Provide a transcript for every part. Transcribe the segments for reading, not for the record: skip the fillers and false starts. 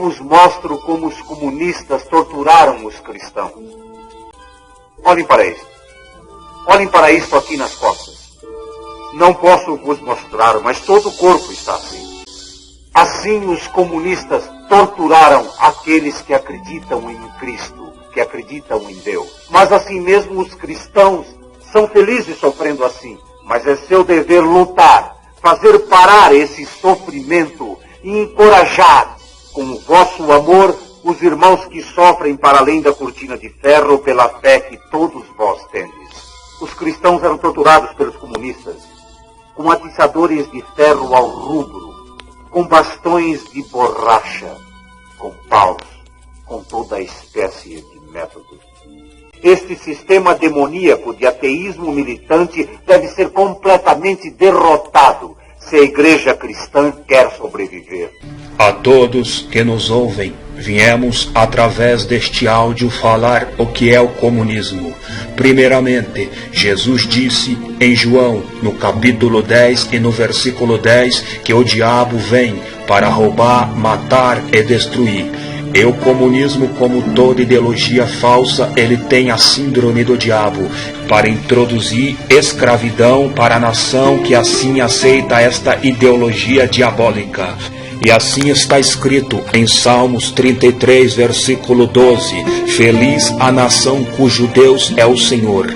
vos mostro como os comunistas torturaram os cristãos. Olhem para isto. Olhem para isto aqui nas costas. Não posso vos mostrar, mas todo o corpo está assim. Assim os comunistas torturaram aqueles que acreditam em Cristo, que acreditam em Deus. Mas assim mesmo os cristãos são felizes sofrendo assim. Mas é seu dever lutar, fazer parar esse sofrimento e encorajar com o vosso amor os irmãos que sofrem para além da cortina de ferro pela fé que todos vós tendes. Os cristãos eram torturados pelos comunistas com atiçadores de ferro ao rubro, com bastões de borracha, com paus, com toda a espécie de métodos. Este sistema demoníaco de ateísmo militante deve ser completamente derrotado se a igreja cristã quer sobreviver. A todos que nos ouvem, viemos através deste áudio falar o que é o comunismo. Primeiramente, Jesus disse em João, no capítulo 10 e no versículo 10, que o diabo vem para roubar, matar e destruir. E o comunismo, como toda ideologia falsa, ele tem a síndrome do diabo, para introduzir escravidão para a nação que assim aceita esta ideologia diabólica. E assim está escrito em Salmos 33, versículo 12: Feliz a nação cujo Deus é o Senhor.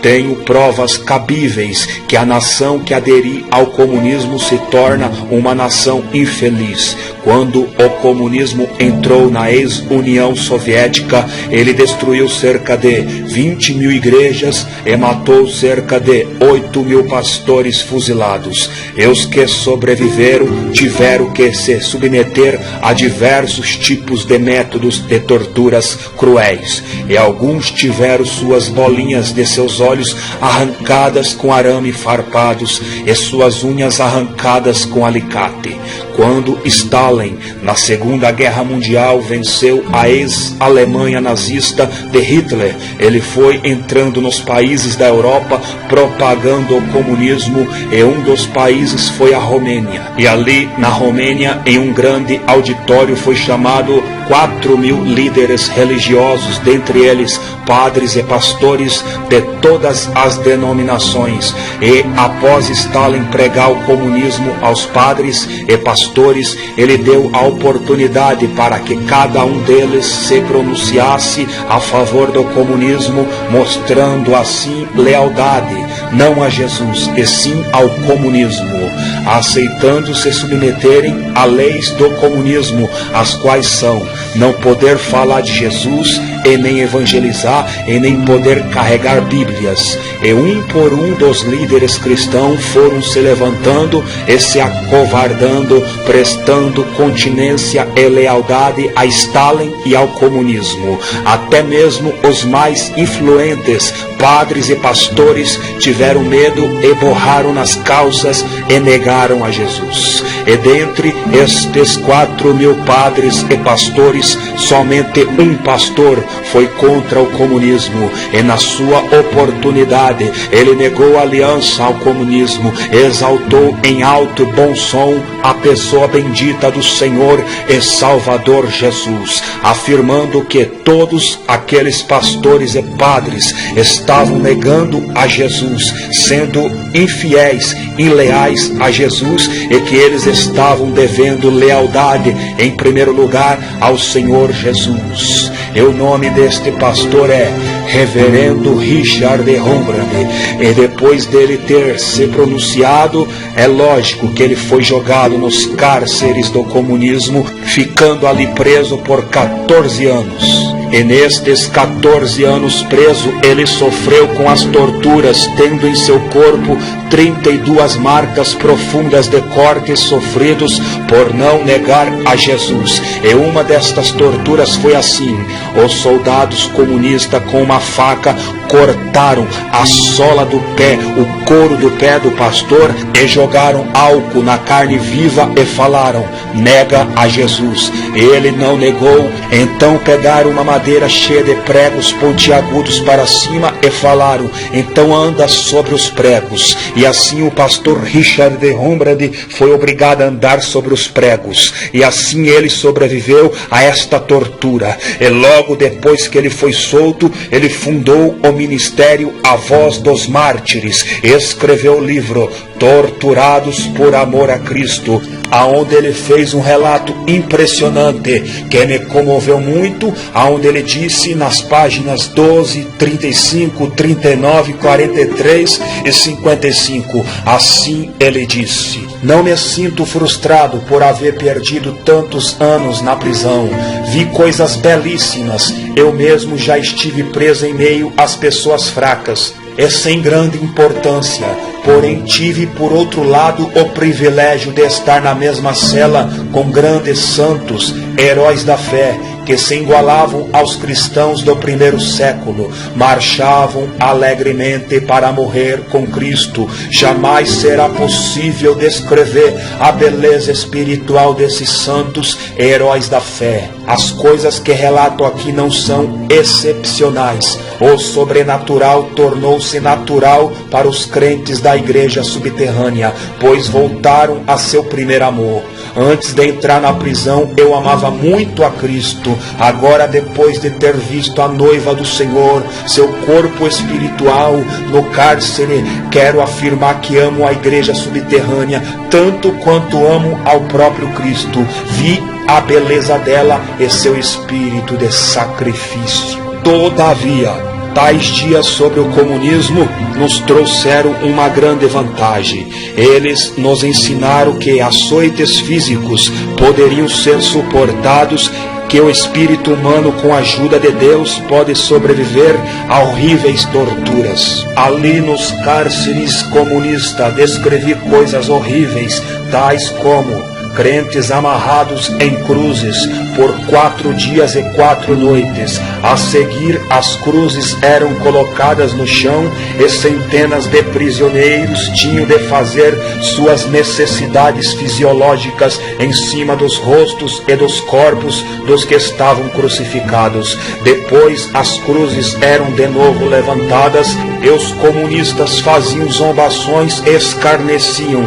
Tenho provas cabíveis que a nação que aderir ao comunismo se torna uma nação infeliz. Quando o comunismo entrou na ex-União Soviética, ele destruiu cerca de 20 mil igrejas e matou cerca de 8 mil pastores fuzilados. E os que sobreviveram tiveram que se submeter a diversos tipos de métodos de torturas cruéis. E alguns tiveram suas bolinhas de seus olhos arrancadas com arame farpados e suas unhas arrancadas com alicate. Quando Stalin, na Segunda Guerra Mundial, venceu a ex-Alemanha nazista de Hitler, ele foi entrando nos países da Europa propagando o comunismo, e um dos países foi a Romênia. E ali, na Romênia, em um grande auditório, foi chamado 4.000 líderes religiosos, dentre eles padres e pastores de todas as denominações. E após Stalin pregar o comunismo aos padres e pastores, ele deu a oportunidade para que cada um deles se pronunciasse a favor do comunismo, mostrando assim lealdade, não a Jesus, e sim ao comunismo, aceitando se submeterem a leis do comunismo, as quais são não poder falar de Jesus e nem evangelizar e nem poder carregar bíblias. E um por um dos líderes cristãos foram se levantando e se acovardando, prestando continência e lealdade a Stalin e ao comunismo. Até mesmo os mais influentes padres e pastores tiveram medo e borraram nas calças e negaram a Jesus. E dentre estes 4.000 padres e pastores, somente um pastor foi contra o comunismo, e na sua oportunidade ele negou a aliança ao comunismo, exaltou em alto e bom som a pessoa bendita do Senhor e Salvador Jesus, afirmando que todos aqueles pastores e padres estavam negando a Jesus, sendo infiéis, ileais a Jesus, e que eles estavam devendo lealdade em primeiro lugar ao Senhor Jesus. E o nome deste pastor é Reverendo Richard Wurmbrand, e depois dele ter se pronunciado, é lógico que ele foi jogado nos cárceres do comunismo, ficando ali preso por 14 anos. E nestes 14 anos preso, ele sofreu com as torturas, tendo em seu corpo 32 marcas profundas de cortes sofridos por não negar a Jesus. E uma destas torturas foi assim: os soldados comunistas com uma faca cortaram a sola do pé, o couro do pé do pastor, e jogaram álcool na carne viva e falaram: nega a Jesus. Ele não negou. Então pegaram uma madeira madeira cheia de pregos pontiagudos para cima e falaram: então anda sobre os pregos. E assim o pastor Richard de Humbrand foi obrigado a andar sobre os pregos, e assim ele sobreviveu a esta tortura. E logo depois que ele foi solto, ele fundou o ministério A Voz dos Mártires e escreveu o livro Torturados por Amor a Cristo, aonde ele fez um relato impressionante que me comoveu muito, aonde ele disse nas páginas 12, 35, 39, 43 e 55, assim ele disse: não me sinto frustrado por haver perdido tantos anos na prisão. Vi coisas belíssimas. Eu mesmo já estive preso em meio às pessoas fracas e sem grande importância, porém tive por outro lado o privilégio de estar na mesma cela com grandes santos, heróis da fé, que se igualavam aos cristãos do primeiro século, marchavam alegremente para morrer com Cristo. Jamais será possível descrever a beleza espiritual desses santos e heróis da fé. As coisas que relato aqui não são excepcionais. O sobrenatural tornou-se natural para os crentes da igreja subterrânea, pois voltaram a seu primeiro amor. Antes de entrar na prisão, eu amava muito a Cristo. Agora, depois de ter visto a noiva do Senhor, seu corpo espiritual no cárcere, quero afirmar que amo a igreja subterrânea tanto quanto amo ao próprio Cristo. Vi a beleza dela e seu espírito de sacrifício. Todavia, tais dias sobre o comunismo nos trouxeram uma grande vantagem. Eles nos ensinaram que açoites físicos poderiam ser suportados, que o espírito humano, com a ajuda de Deus, pode sobreviver a horríveis torturas. Ali nos cárceres comunistas descrevi coisas horríveis, tais como crentes amarrados em cruzes por 4 dias e 4 noites. A seguir, as cruzes eram colocadas no chão e centenas de prisioneiros tinham de fazer suas necessidades fisiológicas em cima dos rostos e dos corpos dos que estavam crucificados. Depois, as cruzes eram de novo levantadas e os comunistas faziam zombações e escarneciam: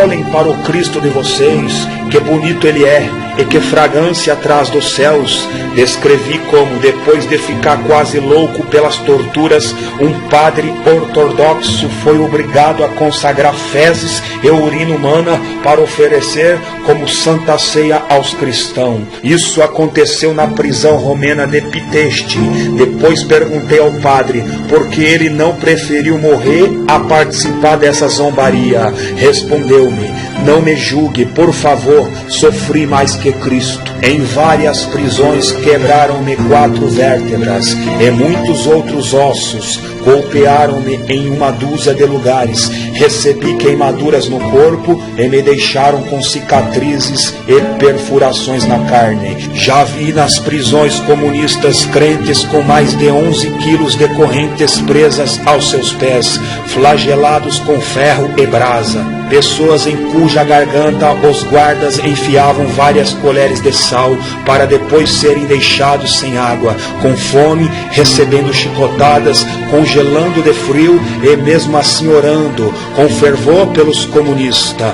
olhem para o Cristo de vocês, que bonito ele é, e que fragrância atrás dos céus. Descrevi como, depois de ficar quase louco pelas torturas, um padre ortodoxo foi obrigado a consagrar fezes e urina humana para oferecer como santa ceia aos cristãos. Isso aconteceu na prisão romena de Piteste. Depois perguntei ao padre por que ele não preferiu morrer a participar dessa zombaria. Respondeu-me: não me julgue, por favor, sofri mais que Cristo. Em várias prisões quebraram-me 4 vértebras e muitos outros ossos. Golpearam-me em uma dúzia de lugares. Recebi queimaduras no corpo e me deixaram com cicatrizes e perfurações na carne. Já vi nas prisões comunistas crentes com mais de 11 quilos de correntes presas aos seus pés, flagelados com ferro e brasa. Pessoas em cuja garganta os guardas enfiavam várias colheres de sal para depois serem deixados sem água, com fome, recebendo chicotadas, congelando de frio e mesmo assim orando com fervor pelos comunistas.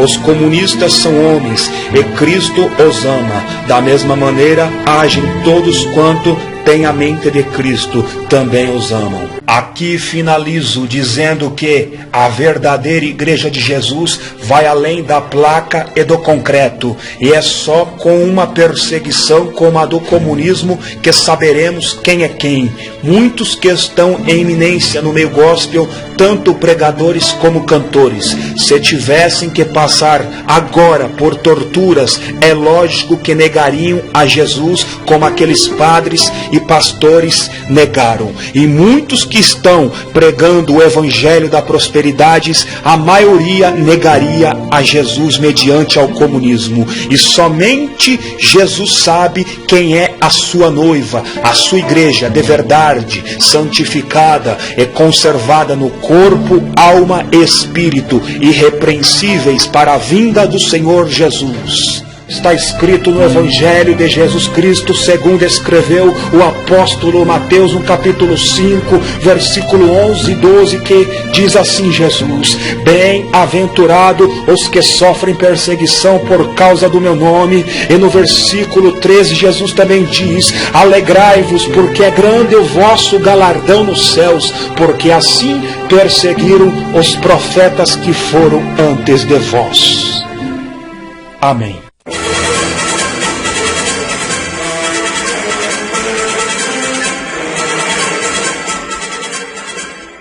Os comunistas são homens e Cristo os ama. Da mesma maneira, agem todos quanto têm a mente de Cristo, também os amam. Aqui finalizo dizendo que a verdadeira Igreja de Jesus vai além da placa e do concreto, e é só com uma perseguição como a do comunismo que saberemos quem é quem. Muitos que estão em eminência no meio gospel, tanto pregadores como cantores, se tivessem que passar agora por torturas, é lógico que negariam a Jesus como aqueles padres e pastores negaram. E muitos que estão pregando o evangelho da prosperidade, a maioria negaria a Jesus mediante ao comunismo. E somente Jesus sabe quem é a sua noiva, a sua igreja de verdade, santificada e conservada no corpo, alma e espírito, irrepreensíveis para a vinda do Senhor Jesus. Está escrito no Evangelho de Jesus Cristo, segundo escreveu o apóstolo Mateus, no capítulo 5, versículo 11 e 12, que diz assim Jesus: bem-aventurado os que sofrem perseguição por causa do meu nome. E no versículo 13, Jesus também diz: alegrai-vos, porque é grande o vosso galardão nos céus, porque assim perseguiram os profetas que foram antes de vós. Amém.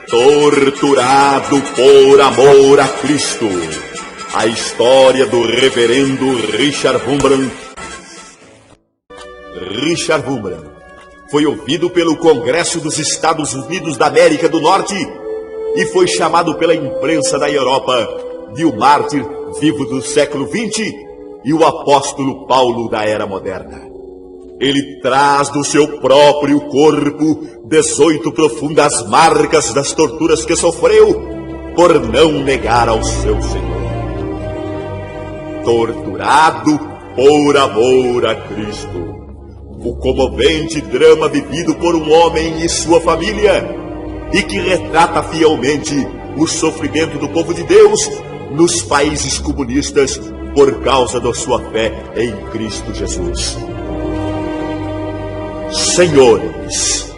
Torturado por amor a Cristo. A história do reverendo Richard Wurmbrand. Richard Wurmbrand foi ouvido pelo Congresso dos Estados Unidos da América do Norte e foi chamado pela imprensa da Europa de o mártir vivo do século XX e o apóstolo Paulo da era moderna. Ele traz do seu próprio corpo 18 profundas marcas das torturas que sofreu por não negar ao seu Senhor. Torturado por amor a Cristo. O comovente drama vivido por um homem e sua família e que retrata fielmente o sofrimento do povo de Deus nos países comunistas por causa da sua fé em Cristo Jesus. Senhores,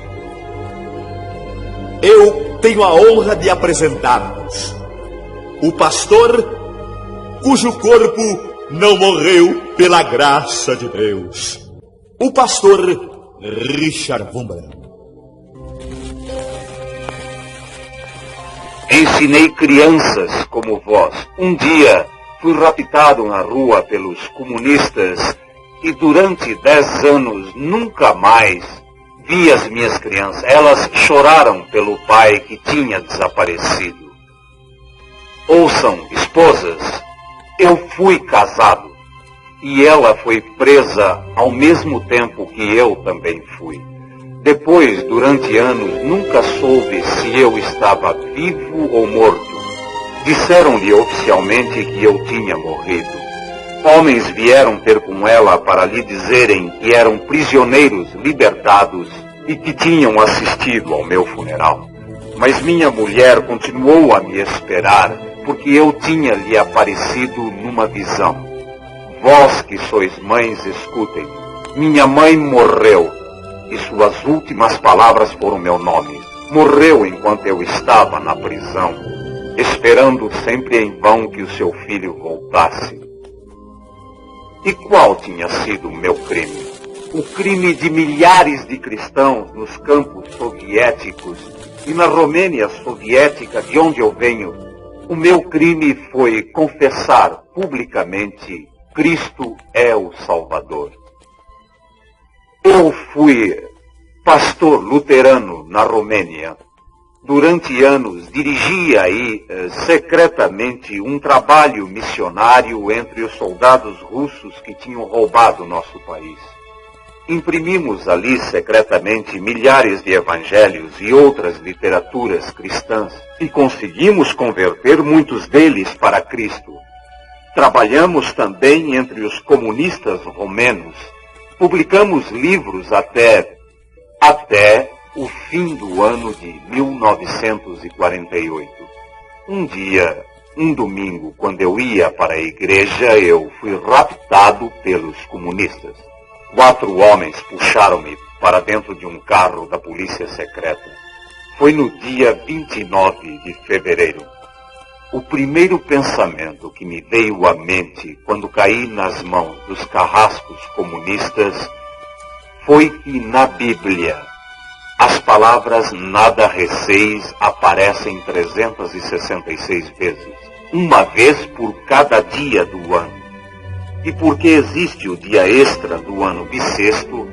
eu tenho a honra de apresentar-vos o pastor cujo corpo não morreu pela graça de Deus, o pastor Richard Wurmbrand. Ensinei crianças como vós. Um dia fui raptado na rua pelos comunistas e durante 10 anos nunca mais vi as minhas crianças. Elas choraram pelo pai que tinha desaparecido. Ouçam, esposas, eu fui casado e ela foi presa ao mesmo tempo que eu também fui. Depois, durante anos, nunca soube se eu estava vivo ou morto. Disseram-lhe oficialmente que eu tinha morrido. Homens vieram ter com ela para lhe dizerem que eram prisioneiros libertados e que tinham assistido ao meu funeral. Mas minha mulher continuou a me esperar, porque eu tinha lhe aparecido numa visão. Vós que sois mães, escutem. Minha mãe morreu, e suas últimas palavras foram meu nome. Morreu enquanto eu estava na prisão, esperando sempre em vão que o seu filho voltasse. E qual tinha sido o meu crime? O crime de milhares de cristãos nos campos soviéticos e na Romênia soviética, de onde eu venho. O meu crime foi confessar publicamente: Cristo é o Salvador. Eu fui pastor luterano na Romênia. Durante anos dirigi aí secretamente um trabalho missionário entre os soldados russos que tinham roubado nosso país. Imprimimos ali secretamente milhares de evangelhos e outras literaturas cristãs e conseguimos converter muitos deles para Cristo. Trabalhamos também entre os comunistas romenos. Publicamos livros até o fim do ano de 1948. Um dia, um domingo, quando eu ia para a igreja, eu fui raptado pelos comunistas. 4 homens puxaram-me para dentro de um carro da polícia secreta. Foi no dia 29 de fevereiro. O primeiro pensamento que me veio à mente quando caí nas mãos dos carrascos comunistas foi que na Bíblia as palavras nada receis aparecem 366 vezes, uma vez por cada dia do ano. E porque existe o dia extra do ano bissexto,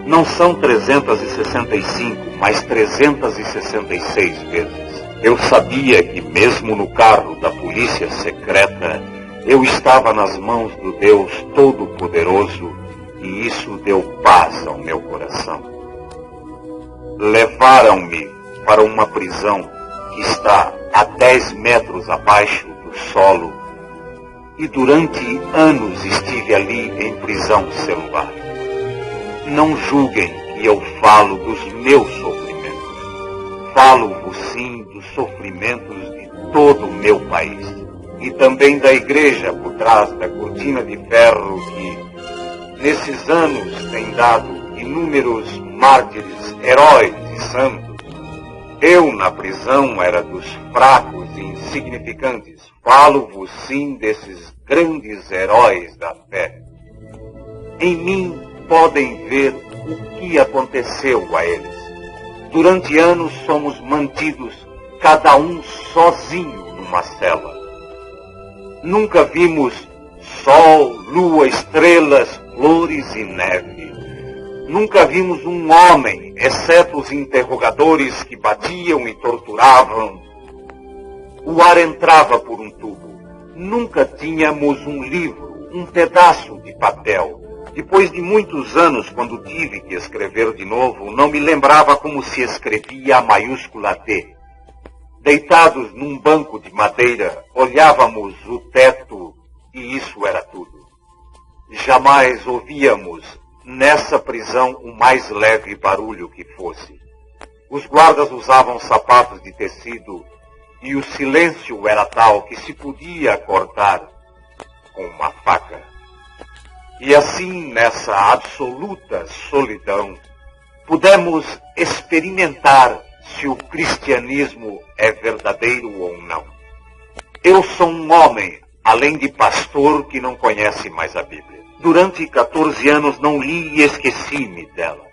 não são 365, mas 366 vezes. Eu sabia que mesmo no carro da polícia secreta, eu estava nas mãos do Deus Todo-Poderoso e isso deu paz ao meu coração. Levaram-me para uma prisão que está a 10 metros abaixo do solo E durante anos estive ali em prisão celular. Não julguem que eu falo dos meus sofrimentos. Falo-vos sim dos sofrimentos de todo o meu país. E também da igreja por trás da cortina de ferro que, nesses anos, tem dado inúmeros mártires, heróis e santos. Eu, na prisão, era dos fracos e insignificantes. Falo-vos sim desses grandes heróis da fé. Em mim podem ver o que aconteceu a eles. Durante anos somos mantidos, cada um sozinho numa cela. Nunca vimos sol, lua, estrelas, flores e neve. Nunca vimos um homem, exceto os interrogadores que batiam e torturavam. O ar entrava por um tubo. Nunca tínhamos um livro, um pedaço de papel. Depois de muitos anos, quando tive que escrever de novo, não me lembrava como se escrevia a maiúscula D. Deitados num banco de madeira, olhávamos o teto e isso era tudo. Jamais ouvíamos nessa prisão o mais leve barulho que fosse. Os guardas usavam sapatos de tecido e o silêncio era tal que se podia cortar com uma faca. E assim, nessa absoluta solidão, pudemos experimentar se o cristianismo é verdadeiro ou não. Eu sou um homem, além de pastor, que não conhece mais a Bíblia. Durante 14 anos não li e esqueci-me dela.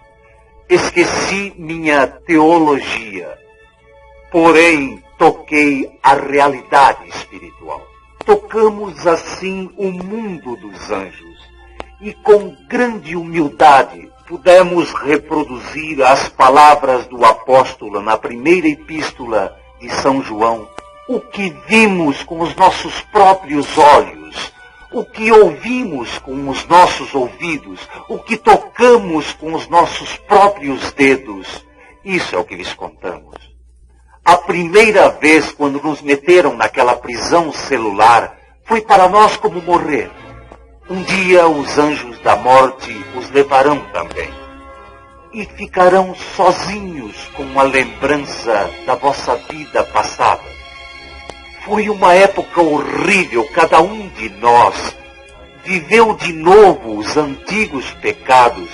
Esqueci minha teologia. Porém, toquei a realidade espiritual. Tocamos assim o mundo dos anjos. E com grande humildade pudemos reproduzir as palavras do apóstolo na primeira epístola de São João. O que vimos com os nossos próprios olhos, o que ouvimos com os nossos ouvidos, o que tocamos com os nossos próprios dedos, isso é o que lhes contamos. A primeira vez quando nos meteram naquela prisão celular, foi para nós como morrer. Um dia os anjos da morte os levarão também. E ficarão sozinhos com a lembrança da vossa vida passada. Foi uma época horrível, cada um de nós viveu de novo os antigos pecados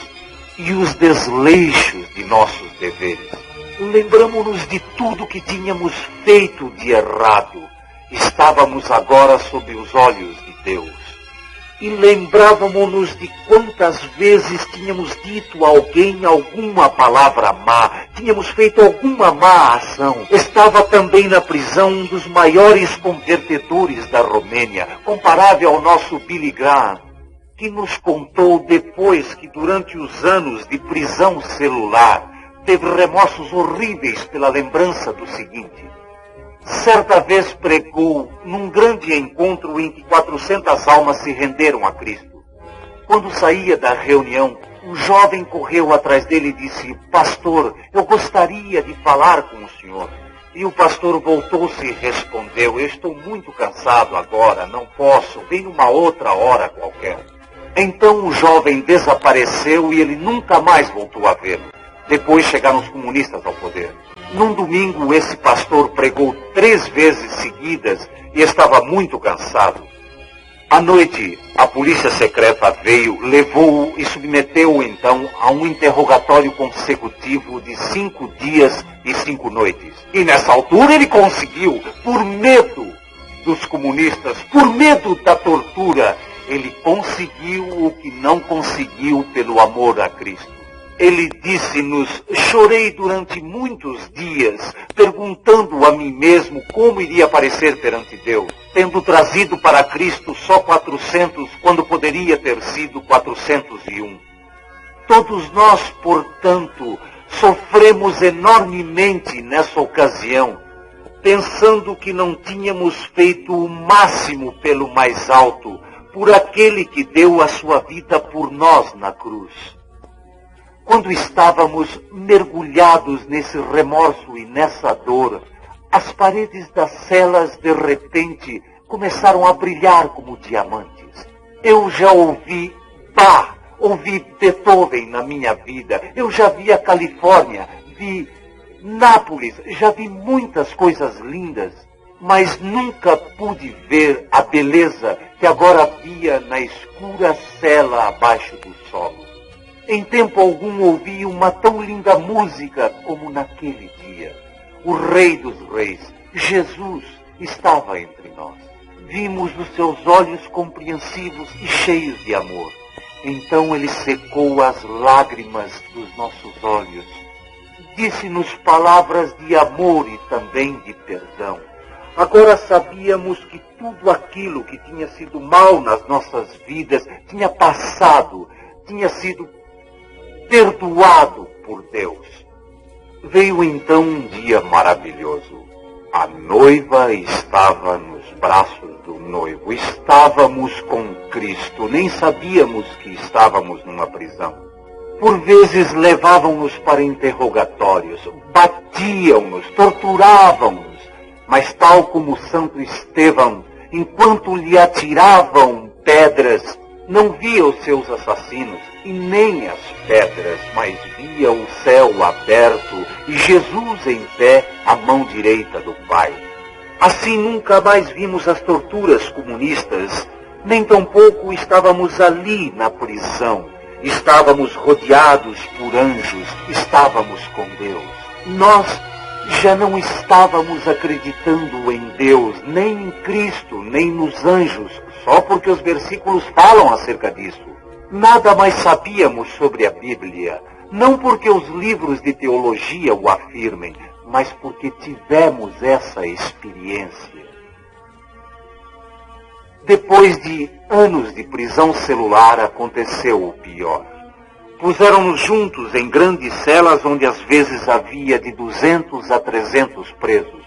e os desleixos de nossos deveres. Lembramos-nos de tudo que tínhamos feito de errado. Estávamos agora sob os olhos de Deus. E lembrávamos-nos de quantas vezes tínhamos dito a alguém alguma palavra má, tínhamos feito alguma má ação. Estava também na prisão um dos maiores convertedores da Romênia, comparável ao nosso Billy Graham, que nos contou depois que durante os anos de prisão celular teve remorsos horríveis pela lembrança do seguinte. Certa vez pregou num grande encontro em que 400 almas se renderam a Cristo. Quando saía da reunião, um jovem correu atrás dele e disse: "Pastor, eu gostaria de falar com o senhor." E o pastor voltou-se e respondeu: "Eu estou muito cansado agora, não posso, vem numa outra hora qualquer." Então o jovem desapareceu e ele nunca mais voltou a vê-lo. Depois chegaram os comunistas ao poder. Num domingo, esse pastor pregou 3 vezes seguidas e estava muito cansado. À noite, a polícia secreta veio, levou-o e submeteu-o então a um interrogatório consecutivo de 5 dias e 5 noites. E nessa altura ele conseguiu, por medo dos comunistas, por medo da tortura, ele conseguiu o que não conseguiu pelo amor a Cristo. Ele disse-nos: "Chorei durante muitos dias, perguntando a mim mesmo como iria aparecer perante Deus, tendo trazido para Cristo só 400, quando poderia ter sido 401. Todos nós, portanto, sofremos enormemente nessa ocasião, pensando que não tínhamos feito o máximo pelo mais alto, por aquele que deu a sua vida por nós na cruz. Quando estávamos mergulhados nesse remorso e nessa dor, as paredes das celas de repente começaram a brilhar como diamantes. Eu já ouvi Bach, ouvi Beethoven na minha vida. Eu já vi a Califórnia, vi Nápoles, já vi muitas coisas lindas, mas nunca pude ver a beleza que agora via na escura cela abaixo do solo. Em tempo algum ouvi uma tão linda música como naquele dia. O Rei dos Reis, Jesus, estava entre nós. Vimos nos seus olhos compreensivos e cheios de amor. Então ele secou as lágrimas dos nossos olhos. Disse-nos palavras de amor e também de perdão. Agora sabíamos que tudo aquilo que tinha sido mal nas nossas vidas tinha passado, tinha sido perdoado por Deus. Veio então um dia maravilhoso. A noiva estava nos braços do noivo. Estávamos com Cristo. Nem sabíamos que estávamos numa prisão. Por vezes levavam-nos para interrogatórios, batiam-nos, torturavam-nos. Mas tal como Santo Estevão, enquanto lhe atiravam pedras, não via os seus assassinos e nem as pedras, mas via o céu aberto e Jesus em pé à mão direita do Pai. Assim nunca mais vimos as torturas comunistas, nem tampouco estávamos ali na prisão. Estávamos rodeados por anjos, estávamos com Deus. Nós já não estávamos acreditando em Deus, nem em Cristo, nem nos anjos, só porque os versículos falam acerca disso. Nada mais sabíamos sobre a Bíblia, não porque os livros de teologia o afirmem, mas porque tivemos essa experiência. Depois de anos de prisão celular, aconteceu o pior. Puseram-nos juntos em grandes celas onde às vezes havia de 200 a 300 presos.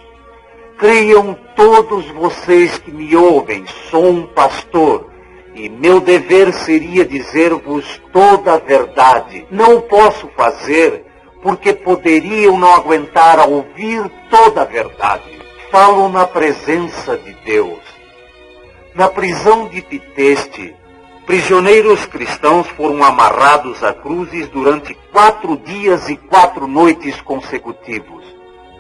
Creiam todos vocês que me ouvem, sou um pastor, e meu dever seria dizer-vos toda a verdade. Não o posso fazer porque poderiam não aguentar a ouvir toda a verdade. Falo na presença de Deus. Na prisão de Piteste, prisioneiros cristãos foram amarrados a cruzes durante 4 dias e 4 noites consecutivos.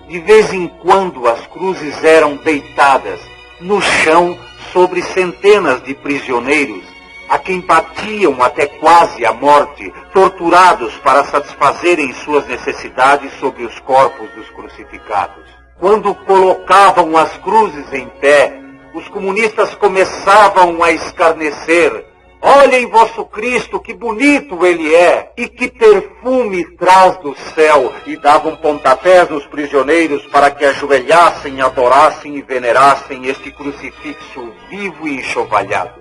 De vez em quando as cruzes eram deitadas no chão sobre centenas de prisioneiros, a quem batiam até quase a morte, torturados para satisfazerem suas necessidades sobre os corpos dos crucificados. Quando colocavam as cruzes em pé, os comunistas começavam a escarnecer. Olhem vosso Cristo, que bonito ele é, e que perfume traz do céu. E davam pontapés nos prisioneiros para que ajoelhassem, adorassem e venerassem este crucifixo vivo e enxovalhado.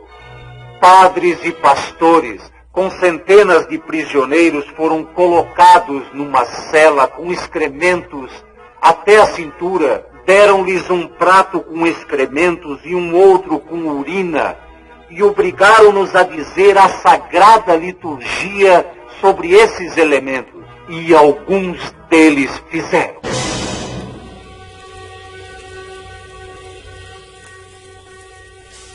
Padres e pastores, com centenas de prisioneiros, foram colocados numa cela com excrementos até a cintura. Deram-lhes um prato com excrementos e um outro com urina, e obrigaram-nos a dizer a sagrada liturgia sobre esses elementos, e alguns deles fizeram.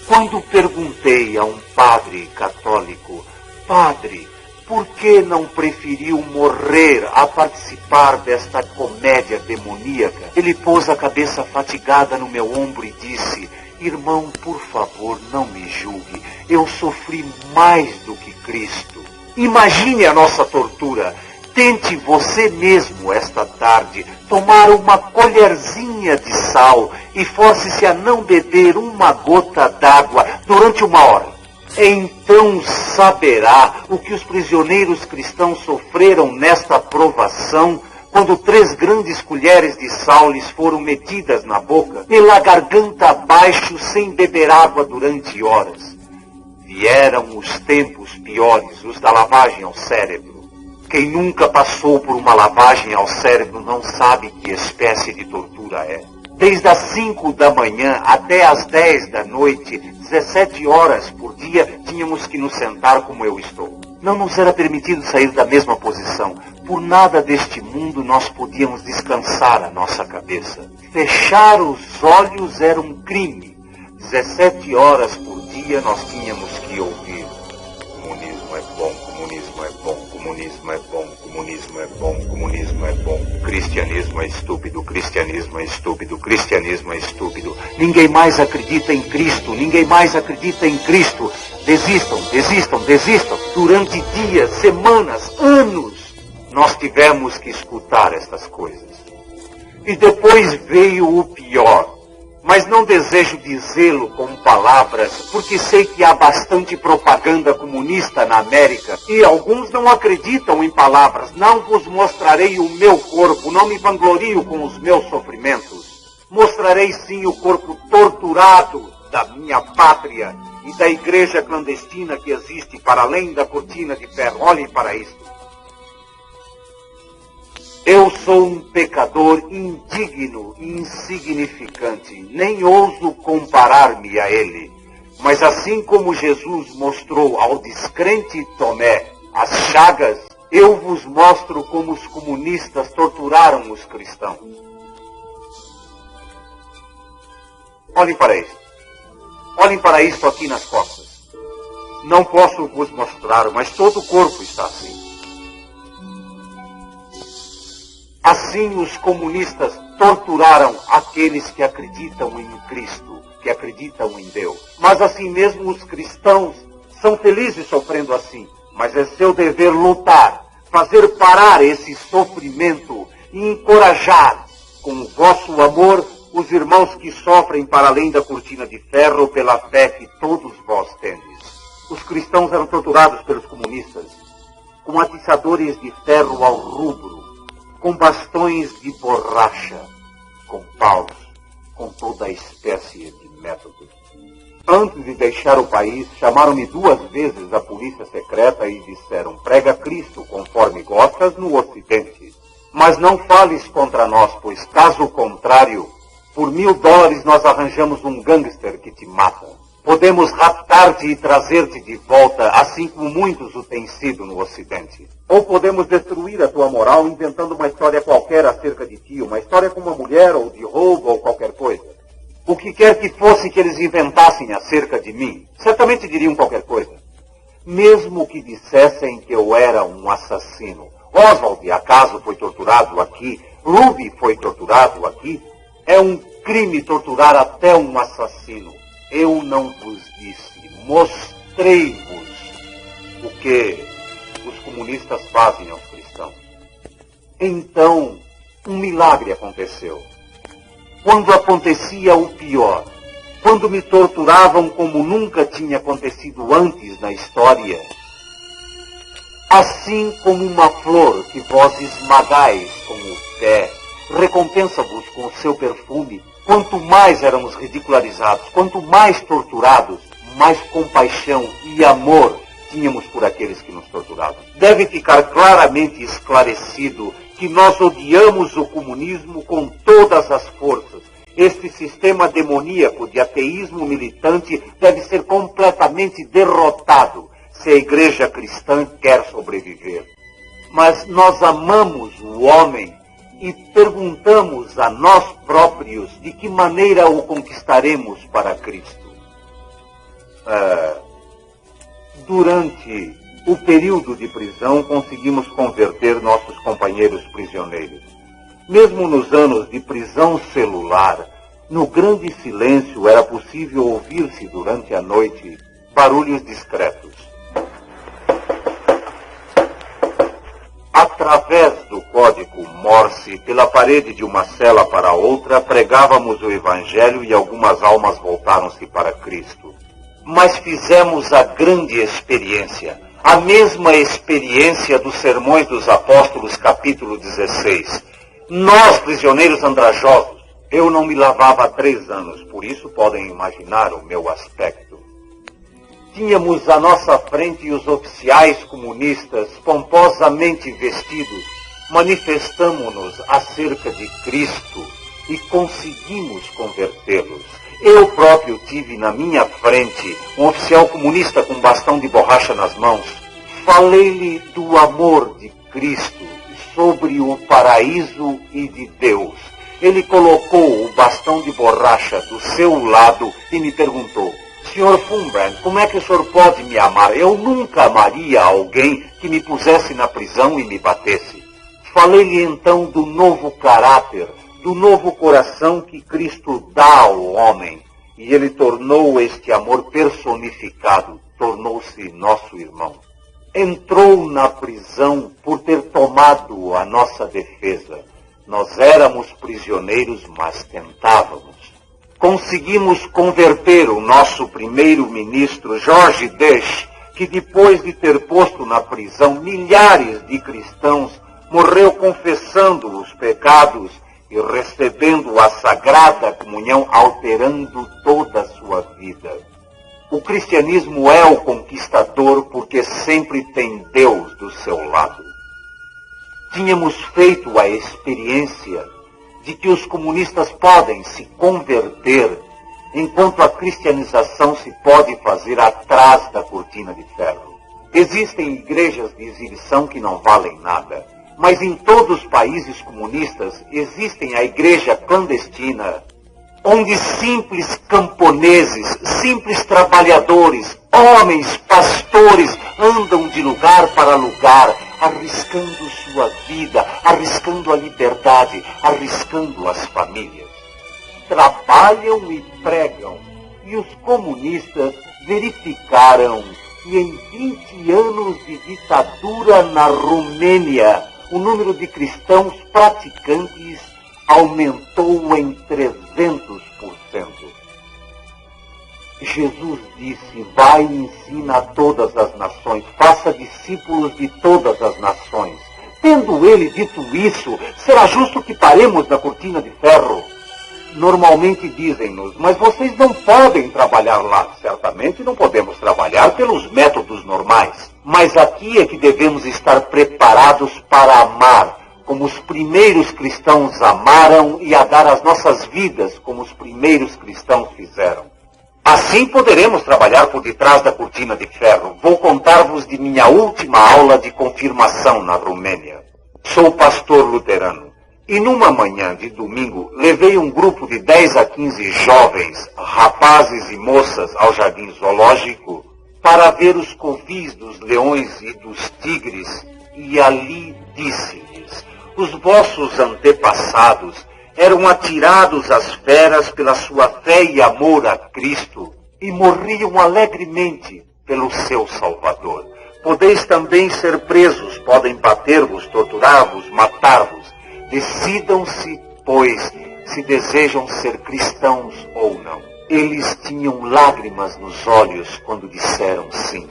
Quando perguntei a um padre católico, padre, por que não preferiu morrer a participar desta comédia demoníaca? Ele pôs a cabeça fatigada no meu ombro e disse, irmão, por favor, não me julgue. Eu sofri mais do que Cristo. Imagine a nossa tortura. Tente você mesmo esta tarde tomar uma colherzinha de sal e force-se a não beber uma gota d'água durante 1 hora. Então saberá o que os prisioneiros cristãos sofreram nesta provação, quando 3 grandes colheres de sal lhes foram metidas na boca, pela garganta abaixo, sem beber água durante horas. Vieram os tempos piores, os da lavagem ao cérebro. Quem nunca passou por uma lavagem ao cérebro não sabe que espécie de tortura é. Desde as 5 da manhã até as 10 da noite, 17 horas por dia, tínhamos que nos sentar como eu estou. Não nos era permitido sair da mesma posição. Por nada deste mundo nós podíamos descansar a nossa cabeça. Fechar os olhos era um crime. 17 horas por dia nós tínhamos que ouvir: comunismo é bom, comunismo é bom, comunismo é bom, comunismo é bom, comunismo é bom, cristianismo é estúpido, cristianismo é estúpido, cristianismo é estúpido, ninguém mais acredita em Cristo, ninguém mais acredita em Cristo, desistam, desistam, desistam. Durante dias, semanas, anos, nós tivemos que escutar estas coisas. E depois veio o pior. Mas não desejo dizê-lo com palavras, porque sei que há bastante propaganda comunista na América, e alguns não acreditam em palavras. Não vos mostrarei o meu corpo, não me vanglorio com os meus sofrimentos. Mostrarei sim o corpo torturado da minha pátria e da igreja clandestina que existe para além da cortina de ferro. Olhem para isto. Eu sou um pecador indigno e insignificante, nem ouso comparar-me a ele. Mas assim como Jesus mostrou ao descrente Tomé as chagas, eu vos mostro como os comunistas torturaram os cristãos. Olhem para isto. Olhem para isto aqui nas costas. Não posso vos mostrar, mas todo o corpo está assim. Assim os comunistas torturaram aqueles que acreditam em Cristo, que acreditam em Deus. Mas assim mesmo os cristãos são felizes sofrendo assim. Mas é seu dever lutar, fazer parar esse sofrimento e encorajar com o vosso amor os irmãos que sofrem para além da cortina de ferro pela fé que todos vós tendes. Os cristãos eram torturados pelos comunistas com atiçadores de ferro ao rubro, com bastões de borracha, com paus, com toda a espécie de métodos. Antes de deixar o país, chamaram-me 2 vezes a polícia secreta e disseram: prega Cristo conforme gostas no Ocidente. Mas não fales contra nós, pois caso contrário, por $1000 nós arranjamos um gangster que te mata. Podemos raptar-te e trazer-te de volta, assim como muitos o têm sido no Ocidente. Ou podemos destruir a tua moral inventando uma história qualquer acerca de ti, uma história com uma mulher, ou de roubo, ou qualquer coisa. O que quer que fosse que eles inventassem acerca de mim, certamente diriam qualquer coisa. Mesmo que dissessem que eu era um assassino. Oswald, acaso, foi torturado aqui. Ruby foi torturado aqui. É um crime torturar até um assassino. Eu não vos disse, mostrei-vos o que os comunistas fazem aos cristãos. Então, um milagre aconteceu. Quando acontecia o pior, quando me torturavam como nunca tinha acontecido antes na história, assim como uma flor que vós esmagais com o pé, recompensa-vos com o seu perfume. Quanto mais éramos ridicularizados, quanto mais torturados, mais compaixão e amor tínhamos por aqueles que nos torturavam. Deve ficar claramente esclarecido que nós odiamos o comunismo com todas as forças. Este sistema demoníaco de ateísmo militante deve ser completamente derrotado se a igreja cristã quer sobreviver. Mas nós amamos o homem e perguntamos a nós próprios de que maneira o conquistaremos para Cristo. Durante o período de prisão, conseguimos converter nossos companheiros prisioneiros. Mesmo nos anos de prisão celular, no grande silêncio era possível ouvir-se durante a noite barulhos discretos. Através do código Morse, pela parede de uma cela para outra, pregávamos o Evangelho e algumas almas voltaram-se para Cristo. Mas fizemos a grande experiência, a mesma experiência dos Sermões dos Apóstolos, capítulo 16. Nós, prisioneiros andrajosos, eu não me lavava há 3 anos, por isso podem imaginar o meu aspecto. Tínhamos à nossa frente os oficiais comunistas, pomposamente vestidos. Manifestamo-nos acerca de Cristo e conseguimos convertê-los. Eu próprio tive na minha frente um oficial comunista com um bastão de borracha nas mãos. Falei-lhe do amor de Cristo, sobre o paraíso e de Deus. ele colocou o bastão de borracha do seu lado e me perguntou: Sr. Fumbrand, como é que o senhor pode me amar? Eu nunca amaria alguém que me pusesse na prisão e me batesse. Falei-lhe então do novo caráter, do novo coração que Cristo dá ao homem. E ele tornou este amor personificado, tornou-se nosso irmão. Entrou na prisão por ter tomado a nossa defesa. Nós éramos prisioneiros, mas tentávamos. Conseguimos converter o nosso primeiro-ministro, George Bush, que depois de ter posto na prisão milhares de cristãos, morreu confessando os pecados e recebendo a sagrada comunhão, alterando toda a sua vida. O cristianismo é o conquistador porque sempre tem Deus do seu lado. Tínhamos feito a experiência de que os comunistas podem se converter, enquanto a cristianização se pode fazer atrás da cortina de ferro. Existem igrejas de exibição que não valem nada, mas em todos os países comunistas existem a igreja clandestina, onde simples camponeses, simples trabalhadores, homens, pastores, andam de lugar para lugar, arriscando sua vida, arriscando a liberdade, arriscando as famílias. Trabalham e pregam, e os comunistas verificaram que em 20 anos de ditadura na Romênia, o número de cristãos praticantes aumentou em 300%. Jesus disse: vai e ensina a todas as nações, faça discípulos de todas as nações. Tendo ele dito isso, será justo que paremos na cortina de ferro? Normalmente dizem-nos: mas vocês não podem trabalhar lá. Certamente não podemos trabalhar pelos métodos normais. Mas aqui é que devemos estar preparados para amar, como os primeiros cristãos amaram, e a dar as nossas vidas, como os primeiros cristãos fizeram. Assim poderemos trabalhar por detrás da cortina de ferro. Vou contar-vos de minha última aula de confirmação na Romênia. Sou pastor luterano. E numa manhã de domingo, levei um grupo de 10 a 15 jovens, rapazes e moças, ao jardim zoológico para ver os covis dos leões e dos tigres, e ali disse-lhes: os vossos antepassados eram atirados às feras pela sua fé e amor a Cristo, e morriam alegremente pelo seu Salvador. Podeis também ser presos, podem bater-vos, torturar-vos, matar-vos. Decidam-se, pois, se desejam ser cristãos ou não. Eles tinham lágrimas nos olhos quando disseram sim.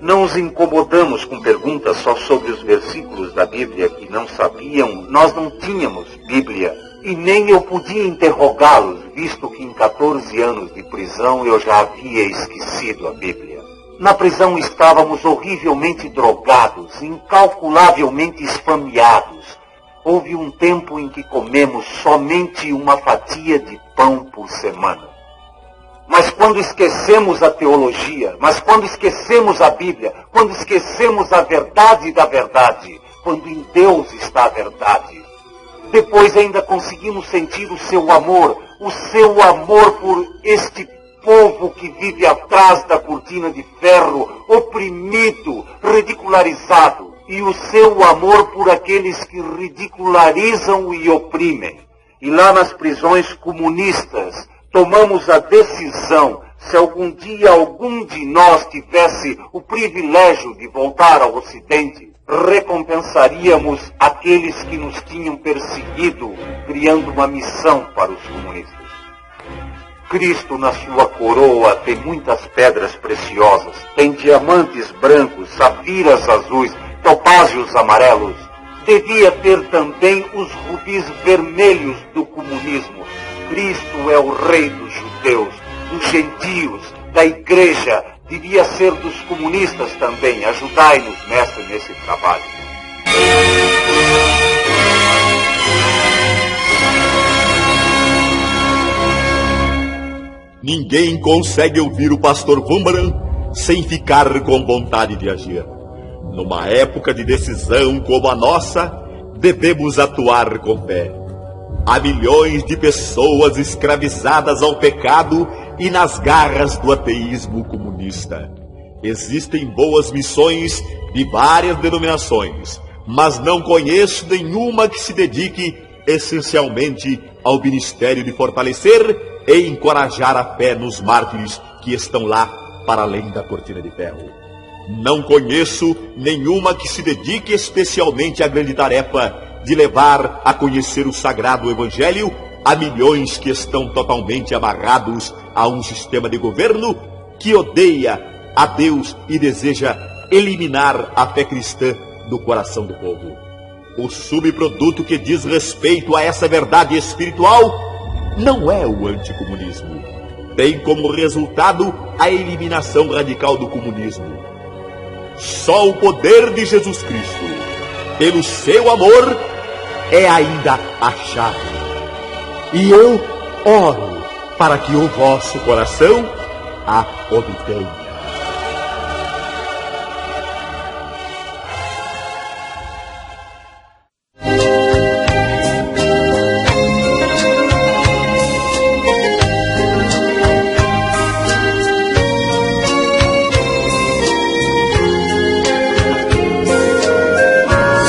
Não os incomodamos com perguntas só sobre os versículos da Bíblia que não sabiam. Nós não tínhamos Bíblia e nem eu podia interrogá-los, visto que em 14 anos de prisão eu já havia esquecido a Bíblia. Na prisão estávamos horrivelmente drogados, incalculavelmente esfameados. Houve um tempo em que comemos somente uma fatia de pão por semana. Mas quando esquecemos a teologia, mas quando esquecemos a Bíblia, quando esquecemos a verdade da verdade, quando em Deus está a verdade, depois ainda conseguimos sentir o seu amor por este povo que vive atrás da cortina de ferro, oprimido, ridicularizado, e o seu amor por aqueles que ridicularizam e oprimem. E lá nas prisões comunistas, tomamos a decisão, se algum dia algum de nós tivesse o privilégio de voltar ao Ocidente, recompensaríamos aqueles que nos tinham perseguido, criando uma missão para os comunistas. Cristo, na sua coroa, tem muitas pedras preciosas, tem diamantes brancos, safiras azuis, topázios amarelos. Devia ter também os rubis vermelhos do comunismo. Cristo é o rei dos judeus, dos gentios, da igreja. Devia ser dos comunistas também. Ajudai-nos, mestre, nesse trabalho. Ninguém consegue ouvir o pastor Wurmbrand sem ficar com vontade de agir. Numa época de decisão como a nossa, devemos atuar com fé. Há milhões de pessoas escravizadas ao pecado e nas garras do ateísmo comunista. Existem boas missões de várias denominações, mas não conheço nenhuma que se dedique essencialmente ao ministério de fortalecer e encorajar a fé nos mártires que estão lá para além da cortina de ferro. Não conheço nenhuma que se dedique especialmente à grande tarefa de levar a conhecer o sagrado evangelho a milhões que estão totalmente amarrados a um sistema de governo que odeia a Deus e deseja eliminar a fé cristã do coração do povo. O subproduto que diz respeito a essa verdade espiritual não é o anticomunismo. Tem como resultado a eliminação radical do comunismo. Só o poder de Jesus Cristo, pelo seu amor, é ainda a chave. E eu oro para que o vosso coração a obtenha.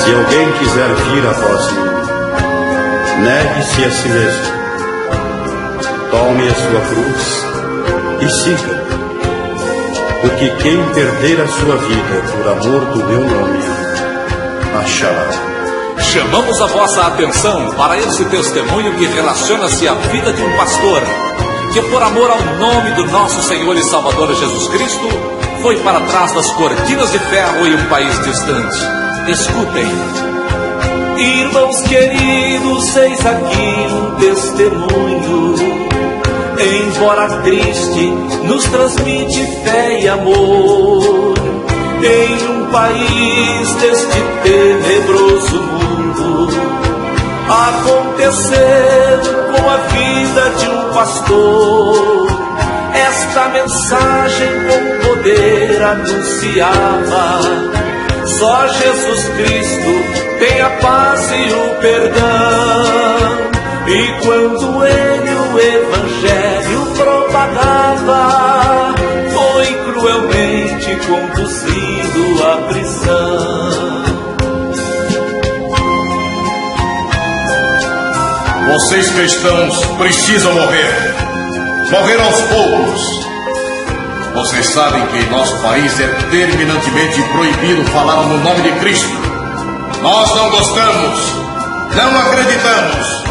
Se alguém quiser vir após mim, negue-se a si mesmo, tome a sua cruz e siga-me. Porque quem perder a sua vida por amor do meu nome, achará. Chamamos a vossa atenção para esse testemunho que relaciona-se à vida de um pastor, que por amor ao nome do nosso Senhor e Salvador Jesus Cristo, foi para trás das cortinas de ferro em um país distante. Escutem. Irmãos queridos, eis aqui um testemunho, embora triste, nos transmite fé e amor. Em um país deste tenebroso mundo, aconteceu com a vida de um pastor. Esta mensagem com poder anunciava: só Jesus Cristo tem a paz e o perdão. E quando ele o evangelho propagava, foi cruelmente conduzido à prisão. Vocês cristãos precisam morrer. Morrer aos poucos. Vocês sabem que em nosso país é terminantemente proibido falar no nome de Cristo. Nós não gostamos, não acreditamos,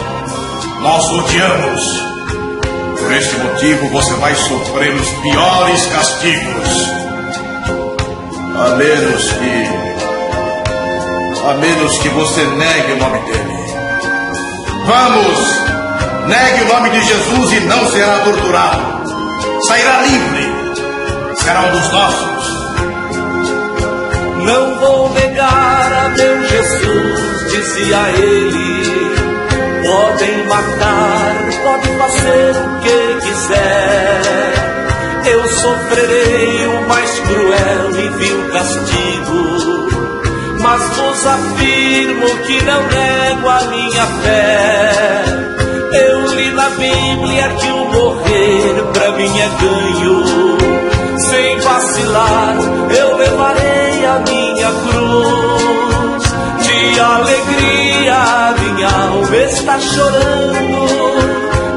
nós odiamos. Por este motivo você vai sofrer os piores castigos. A menos que você negue o nome dele. Vamos, negue o nome de Jesus e não será torturado. Sairá livre. Será um dos nossos. Não vou negar a meu Jesus, dizia ele. Podem matar, podem fazer o que quiser. Eu sofrerei o mais cruel e vil castigo, mas vos afirmo que não nego a minha fé. Eu li na Bíblia que o morrer pra mim é ganho. Sem vacilar, eu levarei a minha cruz. De alegria, minha alma está chorando.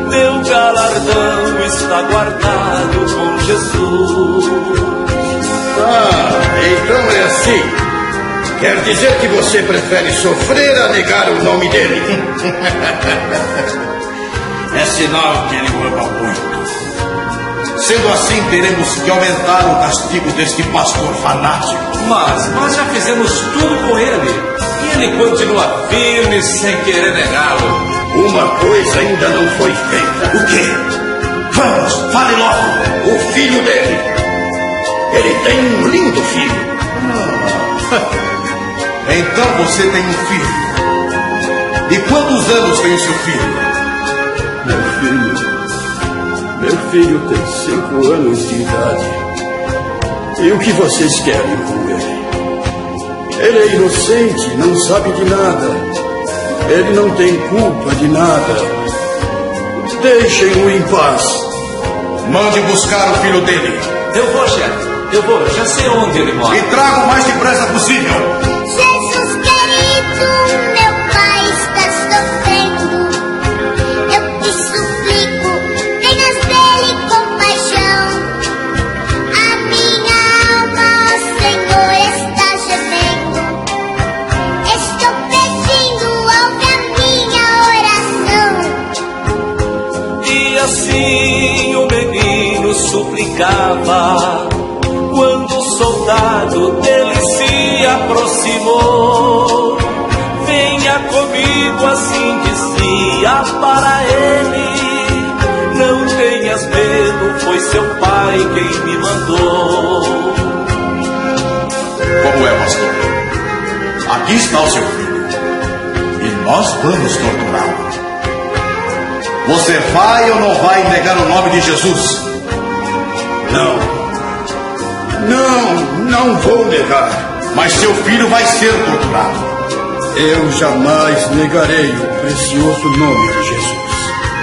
Meu galardão está guardado com Jesus. Então é assim. Quer dizer que você prefere sofrer a negar o nome dele? É sinal que ele o ama muito. Sendo assim, teremos que aumentar o castigo deste pastor fanático. Mas nós já fizemos tudo com ele, e ele continua firme sem querer negá-lo. Uma coisa ainda não foi feita. O quê? Vamos, fale logo. O filho dele. Ele tem um lindo filho. Então você tem um filho. E quantos anos tem o seu filho? Meu filho tem 5 anos de idade. E o que vocês querem com ele? Ele é inocente, não sabe de nada. Ele não tem culpa de nada. Deixem-o em paz. Mande buscar o filho dele. Eu vou, chefe. Eu vou. Já sei onde ele mora. E traga o mais depressa possível. Jesus querido, meu pai está sofrendo. Eu te suplico, tenhas dele compaixão. A minha alma, ó Senhor, está gemendo. Estou pedindo, ouve a minha oração. E assim o menino suplicava, quando o soldado dele se aproximou. Venha comigo, assim dizia para ele. Não tenhas medo, foi seu pai quem me mandou. Como é, pastor? Aqui está o seu filho. E nós vamos torturá-lo. Você vai ou não vai negar o nome de Jesus? Não vou negar. Mas seu filho vai ser torturado. Eu jamais negarei o precioso nome de Jesus.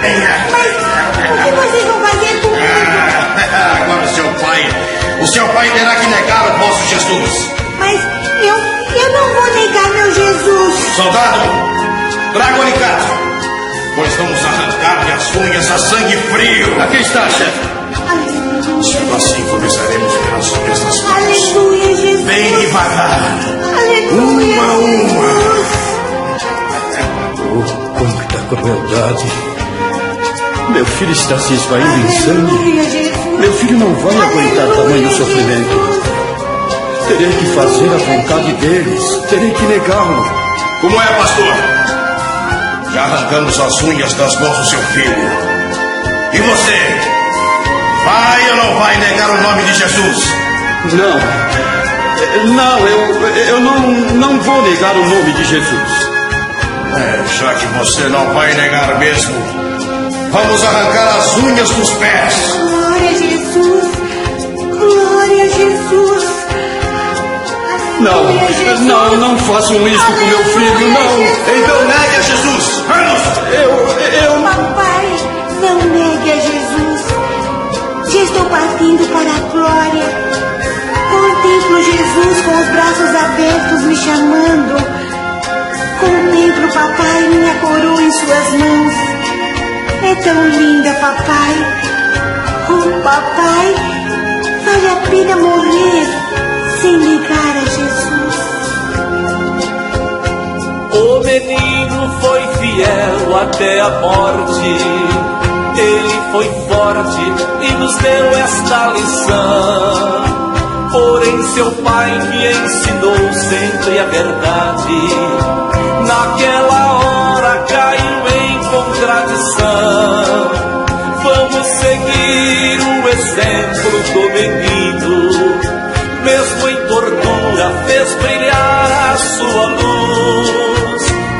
O que vocês vão fazer comigo? Agora o seu pai terá que negar o vosso Jesus. Mas eu não vou negar meu Jesus. Soldado, traga o alicate, pois vamos arrancar-lhe as unhas a sangue frio. Aqui está, chefe. Sendo assim, começaremos pelas unhas das mãos. Aleluia, Jesus. Bem devagar. Aleluia. Uma a uma. Oh, quanta crueldade. Meu filho está se esvaindo em sangue. Aleluia, Jesus. Meu filho não vai aguentar tamanho sofrimento. Terei que fazer a vontade deles. Terei que negá-lo. Como é, pastor? Já arrancamos as unhas das mãos do seu filho. E você? Vai ou não vai negar o nome de Jesus? Eu não vou negar o nome de Jesus. Já que você não vai negar mesmo, vamos arrancar as unhas dos pés. Glória a Jesus. Glória a Jesus. Não façam isso com meu filho, não. Então negue a Jesus. Vamos! Papai, não negue a Jesus. Já estou partindo para a glória. Contemplo Jesus com os braços abertos me chamando. Contemplo, papai, minha coroa em suas mãos. É tão linda, papai. Oh, papai, vale a pena morrer sem negar a Jesus. O menino foi fiel até a morte. Ele foi forte e nos deu esta lição. Porém seu pai me ensinou sempre a verdade. Naquela hora caiu em contradição. Vamos seguir o exemplo do menino. Mesmo em tortura fez brilhar a sua luz.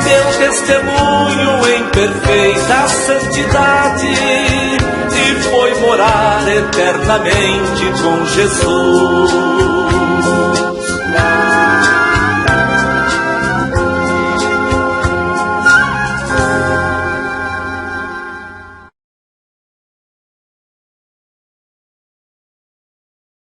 Deu testemunho em perfeita santidade e foi morar eternamente com Jesus.